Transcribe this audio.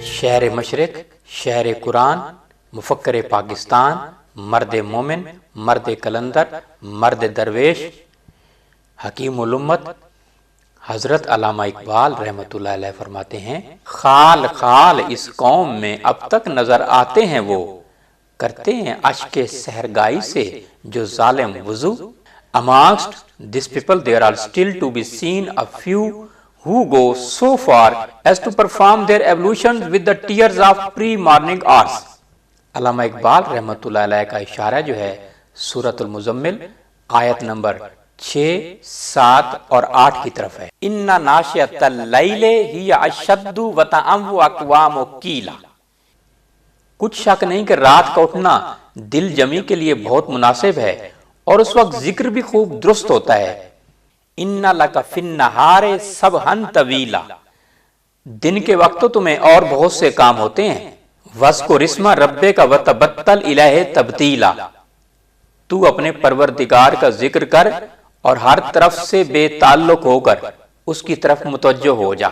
شہر مشرق، شہر قرآن، مفکر پاکستان، مرد مومن، مرد کلندر، مرد درویش، حکیم الامت حضرت علامہ اقبال رحمۃ اللہ علیہ فرماتے ہیں، خال خال اس قوم میں اب تک نظر آتے ہیں وہ، کرتے ہیں اشک سحرگائی سے جو ظالم وضو. Amongst these people there are still to be seen a few who go so far as to perform their ablutions with the tears of pre-morning hours. علامہ اقبال رحمۃ اللہ علیہ کا اشارہ جو ہے سورۃ المزمل آیت نمبر 6، 7 اور 8 کی طرف ہے. ان ناشئۃ اللیل ہی اشد وطعم واقوام قیلا. کچھ شک نہیں کہ رات کا اٹھنا دل جمی کے لیے بہت مناسب ہے اور اس وقت ذکر بھی خوب درست ہوتا ہے. ان لک فی النہار سبحا طویلا. دن کے وقت تو تمہیں اور بہت سے کام ہوتے ہیں. وذکر اسم ربک وتبتل الیہ تبتیلا. تو اپنے پروردگار کا ذکر کر اور ہر طرف سے بے تعلق ہو کر اس کی طرف متوجہ ہو جا.